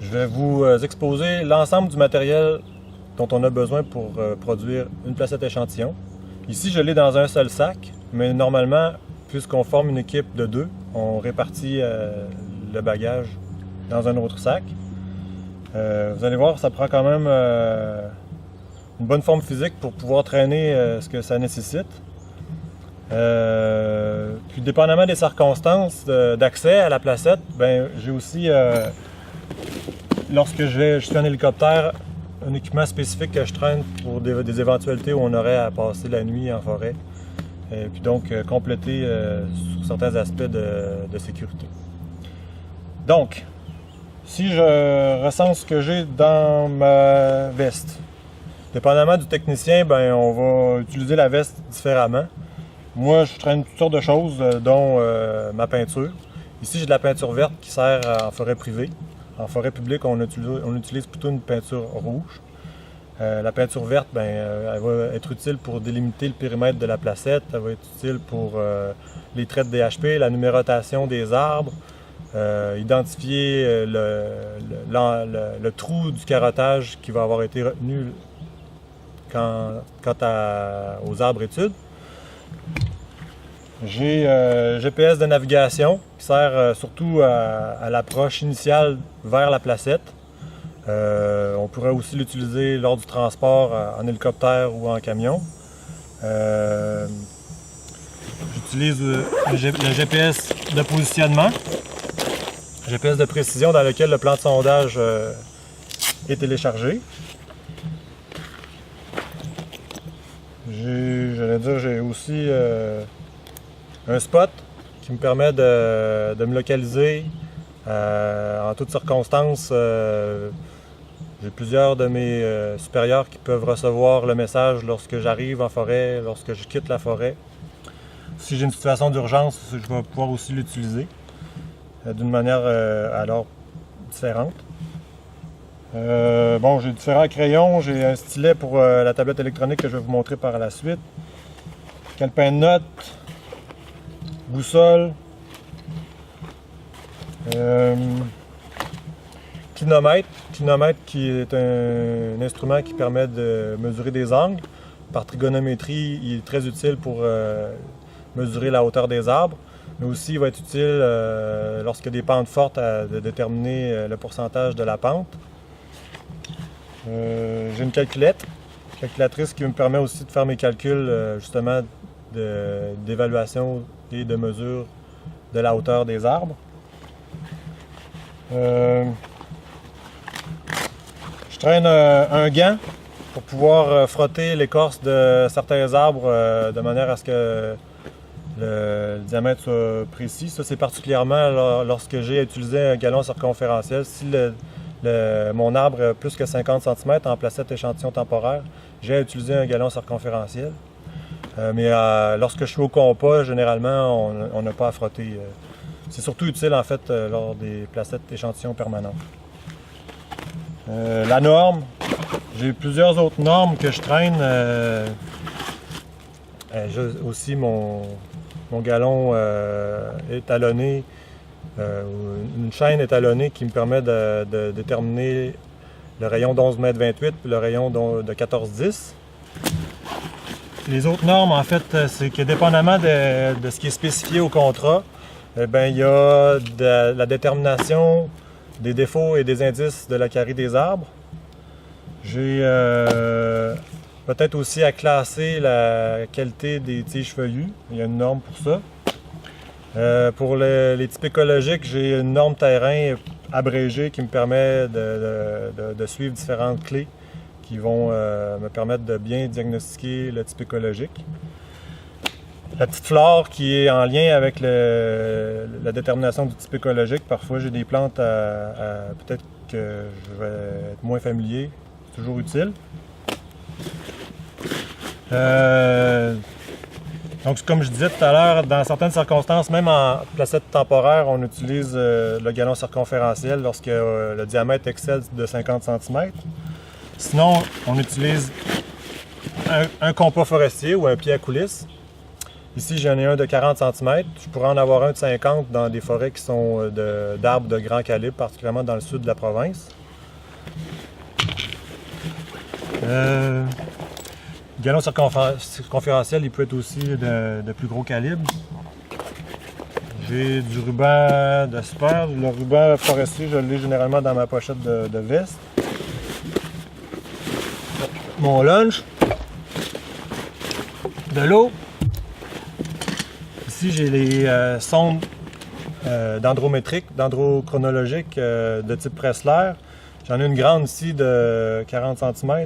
Je vais vous exposer l'ensemble du matériel dont on a besoin pour produire une placette échantillon. Ici, je l'ai dans un seul sac, mais normalement, puisqu'on forme une équipe de deux, on répartit le bagage dans un autre sac. Vous allez voir, ça prend quand même une bonne forme physique pour pouvoir traîner ce que ça nécessite. Puis dépendamment des circonstances d'accès à la placette, ben, j'ai aussi, lorsque je suis en hélicoptère, un équipement spécifique que je traîne pour des éventualités où on aurait à passer la nuit en forêt. Et puis donc compléter sur certains aspects de sécurité. Donc, si je recense ce que j'ai dans ma veste, dépendamment du technicien, ben, on va utiliser la veste différemment. Moi, je traîne toutes sortes de choses, dont ma peinture. Ici, j'ai de la peinture verte qui sert en forêt privée. En forêt publique, on utilise plutôt une peinture rouge. La peinture verte, ben, elle va être utile pour délimiter le périmètre de la placette. Elle va être utile pour les traits de DHP, la numérotation des arbres, identifier le trou du carottage qui va avoir été retenu quant aux arbres études. J'ai GPS de navigation qui sert surtout à l'approche initiale vers la placette. On pourrait aussi l'utiliser lors du transport en hélicoptère ou en camion. J'utilise le GPS de positionnement, GPS de précision dans lequel le plan de sondage est téléchargé. J'ai aussi un spot qui me permet de me localiser en toutes circonstances. J'ai plusieurs de mes supérieurs qui peuvent recevoir le message lorsque j'arrive en forêt, lorsque je quitte la forêt. Si j'ai une situation d'urgence, je vais pouvoir aussi l'utiliser d'une manière alors différente. Bon, j'ai différents crayons, j'ai un stylet pour la tablette électronique que je vais vous montrer par la suite. Calepin de notes, boussole, clinomètre qui est un instrument qui permet de mesurer des angles. Par trigonométrie, il est très utile pour mesurer la hauteur des arbres, mais aussi il va être utile lorsqu'il y a des pentes fortes de déterminer le pourcentage de la pente. J'ai une calculatrice qui me permet aussi de faire mes calculs justement d'évaluation et de mesure de la hauteur des arbres. Je traîne un gant pour pouvoir frotter l'écorce de certains arbres de manière à ce que le diamètre soit précis. Ça, c'est particulièrement lorsque j'ai utilisé un galon circonférentiel. Si mon arbre a plus que 50 cm en placette échantillon temporaire, j'ai utilisé un galon circonférentiel. Mais lorsque je suis au compas, généralement, on n'a pas à frotter. C'est surtout utile, en fait, lors des placettes échantillons permanentes. La norme, j'ai plusieurs autres normes que je traîne. J'ai aussi mon galon étalonné, une chaîne étalonnée qui me permet de déterminer le rayon d'11,28 m et le rayon de 14,10 m. Les autres normes, en fait, c'est que dépendamment de ce qui est spécifié au contrat, eh bien, il y a la détermination des défauts et des indices de la carie des arbres. J'ai peut-être aussi à classer la qualité des tiges feuillues. Il y a une norme pour ça. Pour les types écologiques, j'ai une norme terrain abrégée qui me permet de suivre différentes clés qui vont me permettre de bien diagnostiquer le type écologique. La petite flore qui est en lien avec la détermination du type écologique. Parfois, j'ai des plantes peut-être que je vais être moins familier. C'est toujours utile. Donc, comme je disais tout à l'heure, dans certaines circonstances, même en placette temporaire, on utilise le galon circonférentiel lorsque le diamètre excède de 50 cm. Sinon, on utilise un compas forestier ou un pied à coulisses. Ici, j'en ai un de 40 cm. Je pourrais en avoir un de 50 dans des forêts qui sont d'arbres de grand calibre, particulièrement dans le sud de la province. Le galon circonférentiel, il peut être aussi de plus gros calibre. J'ai du ruban de super. Le ruban forestier, je l'ai généralement dans ma pochette de veste. Mon lunch. De l'eau. Ici, j'ai les sondes dendrochronologiques de type Pressler. J'en ai une grande ici de 40 cm.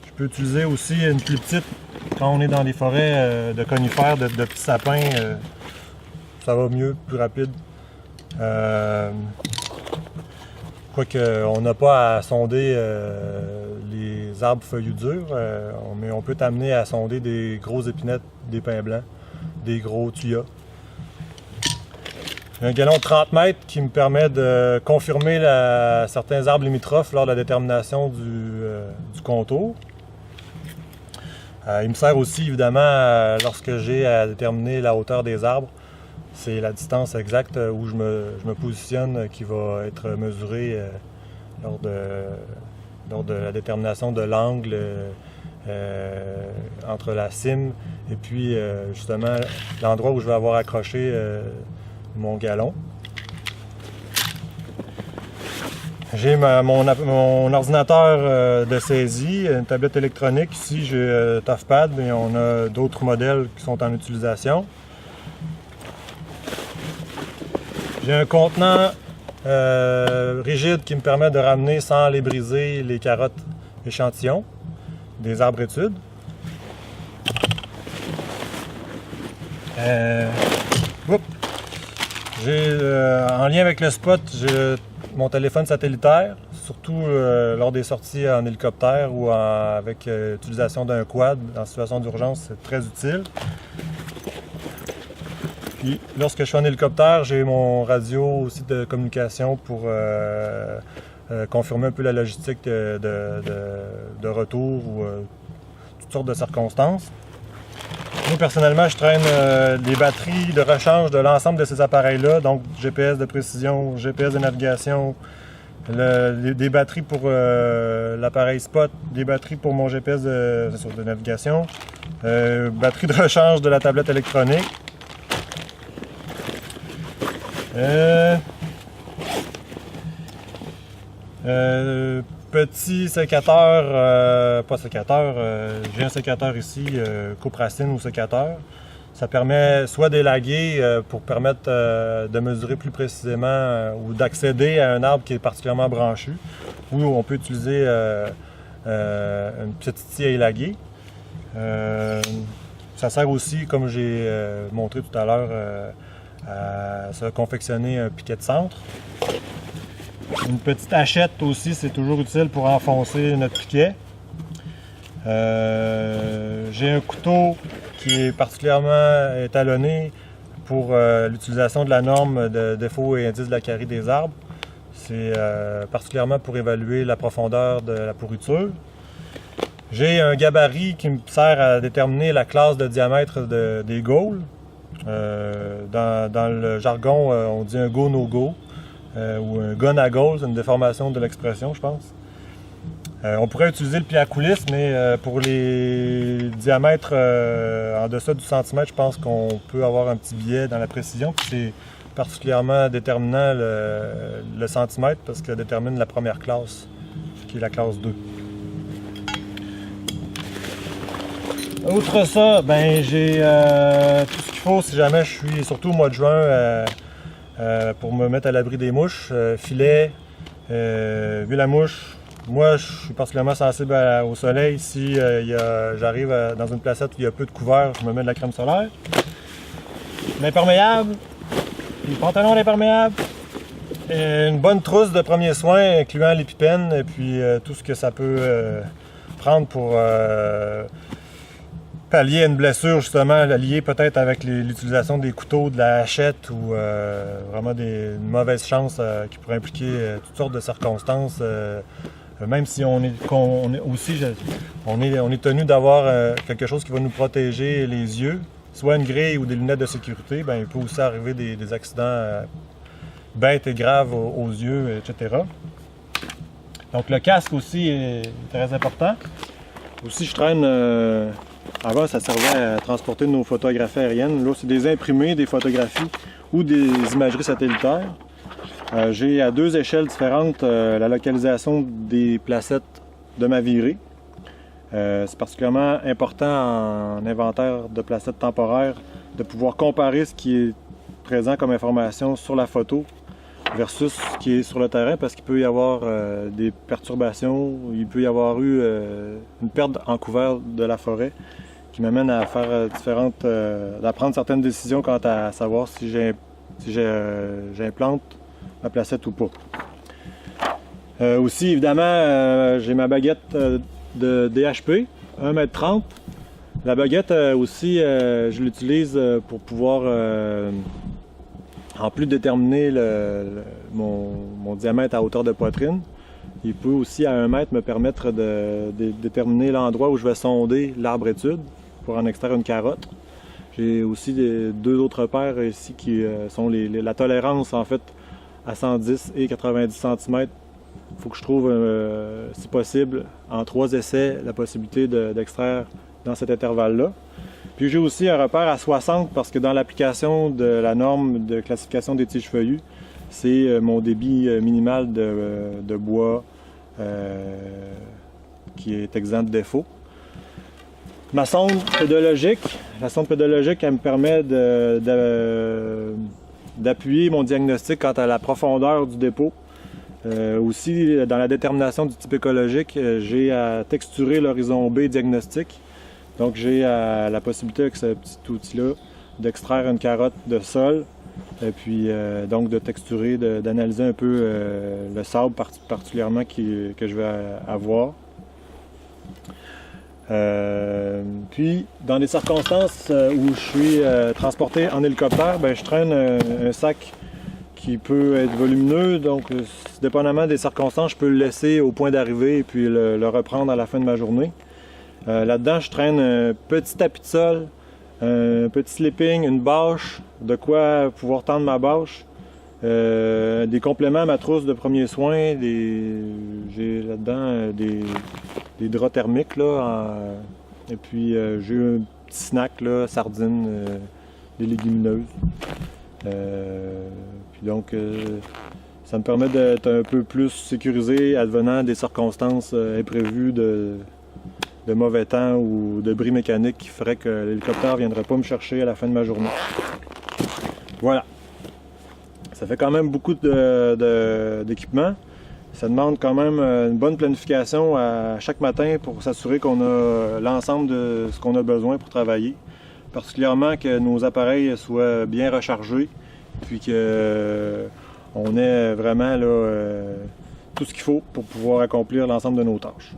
Je peux utiliser aussi une plus petite quand on est dans des forêts de conifères, de petits sapins. Ça va mieux, plus rapide. Quoique on n'a pas à sonder les arbres feuillus durs, mais on peut t'amener à sonder des grosses épinettes, des pins blancs, des gros tuyas. Un galon de 30 mètres qui me permet de confirmer certains arbres limitrophes lors de la détermination du contour. Il me sert aussi évidemment lorsque j'ai à déterminer la hauteur des arbres. C'est la distance exacte où je me positionne qui va être mesurée lors de la détermination de l'angle entre la cime et puis justement l'endroit où je vais avoir accroché mon galon. J'ai mon ordinateur de saisie, une tablette électronique. Ici, j'ai ToughPad, mais on a d'autres modèles qui sont en utilisation. J'ai un contenant rigide qui me permet de ramener sans les briser les carottes échantillons des arbres études. En lien avec le spot, j'ai mon téléphone satellitaire, surtout lors des sorties en hélicoptère ou avec l'utilisation d'un quad en situation d'urgence, c'est très utile. Puis, lorsque je suis en hélicoptère, j'ai mon radio aussi de communication pour confirmer un peu la logistique de retour ou toutes sortes de circonstances. Moi, personnellement, je traîne des batteries de rechange de l'ensemble de ces appareils-là, donc GPS de précision, GPS de navigation, des batteries pour l'appareil Spot, des batteries pour mon GPS de navigation, batterie de rechange de la tablette électronique. Petit sécateur, pas sécateur, j'ai un sécateur ici, Copracine ou sécateur. Ça permet soit d'élaguer pour permettre de mesurer plus précisément ou d'accéder à un arbre qui est particulièrement branchu, ou on peut utiliser une petite scie à élaguer. Ça sert aussi, comme j'ai montré tout à l'heure, à se confectionner un piquet de centre. Une petite hachette aussi, c'est toujours utile pour enfoncer notre piquet. J'ai un couteau qui est particulièrement étalonné pour l'utilisation de la norme de défaut et indice de la carie des arbres. C'est particulièrement pour évaluer la profondeur de la pourriture. J'ai un gabarit qui me sert à déterminer la classe de diamètre des gaules. Dans le jargon, on dit un go-no-go ou un gun à gaule, c'est une déformation de l'expression, je pense. On pourrait utiliser le pied à coulisse, mais pour les diamètres en deçà du centimètre, je pense qu'on peut avoir un petit biais dans la précision. Puis c'est particulièrement déterminant le centimètre parce qu'il détermine la première classe, qui est la classe 2. Outre ça, ben j'ai tout ce qu'il faut si jamais je suis, surtout au mois de juin, pour me mettre à l'abri des mouches, filet, huile à mouche. Moi, je suis particulièrement sensible au soleil. Si j'arrive dans une placette où il y a peu de couvert, je me mets de la crème solaire. L'imperméable, les pantalons d'imperméable, une bonne trousse de premiers soins, incluant l'épipène et puis tout ce que ça peut prendre pour pallier à une blessure, justement, liée peut-être avec l'utilisation des couteaux, de la hachette ou vraiment une mauvaise chance qui pourrait impliquer toutes sortes de circonstances. Même si on est tenu d'avoir quelque chose qui va nous protéger les yeux, soit une grille ou des lunettes de sécurité, ben, il peut aussi arriver des accidents bêtes et graves aux yeux, etc. Donc le casque aussi est très important. Aussi, je traîne, avant ça servait à transporter nos photographies aériennes. Là, c'est des imprimés, des photographies ou des imageries satellitaires. J'ai à 2 échelles différentes la localisation des placettes de ma virée. C'est particulièrement important en inventaire de placettes temporaires de pouvoir comparer ce qui est présent comme information sur la photo versus ce qui est sur le terrain, parce qu'il peut y avoir des perturbations, il peut y avoir eu une perte en couvert de la forêt qui m'amène à faire à prendre certaines décisions quant à savoir si j'implante ma placette ou pas. Aussi, évidemment, j'ai ma baguette de DHP, 1,30 m. La baguette aussi, je l'utilise pour pouvoir, en plus de déterminer mon diamètre à hauteur de poitrine, il peut aussi à 1 mètre me permettre de déterminer l'endroit où je vais sonder l'arbre étude pour en extraire une carotte. J'ai aussi 2 autres paires ici qui sont la tolérance en fait à 110 et 90 cm. Il faut que je trouve, si possible, en 3 essais, la possibilité d'extraire dans cet intervalle-là. Puis j'ai aussi un repère à 60 parce que dans l'application de la norme de classification des tiges feuillues, c'est mon débit minimal de bois qui est exempt de défaut. Ma sonde pédologique, la sonde pédologique, elle me permet d'appuyer mon diagnostic quant à la profondeur du dépôt. Aussi, dans la détermination du type écologique, j'ai à texturer l'horizon B diagnostic. Donc, j'ai la possibilité avec ce petit outil-là d'extraire une carotte de sol et puis donc de texturer, d'analyser un peu le sable particulièrement que je vais avoir. Puis, dans des circonstances où je suis transporté en hélicoptère, ben, je traîne un sac qui peut être volumineux, donc dépendamment des circonstances, je peux le laisser au point d'arrivée et puis le reprendre à la fin de ma journée. Là-dedans, je traîne un petit tapis de sol, un petit sleeping, une bâche, de quoi pouvoir tendre ma bâche, des compléments à ma trousse de premiers soins, j'ai là-dedans des draps thermiques, là, et puis j'ai un petit snack, là, sardines, des légumineuses. Puis donc, ça me permet d'être un peu plus sécurisé advenant des circonstances imprévues de mauvais temps ou de bris mécanique qui ferait que l'hélicoptère ne viendrait pas me chercher à la fin de ma journée. Voilà. Ça fait quand même beaucoup d'équipement. Ça demande quand même une bonne planification à chaque matin pour s'assurer qu'on a l'ensemble de ce qu'on a besoin pour travailler. Particulièrement que nos appareils soient bien rechargés, puis qu'on ait vraiment là, tout ce qu'il faut pour pouvoir accomplir l'ensemble de nos tâches.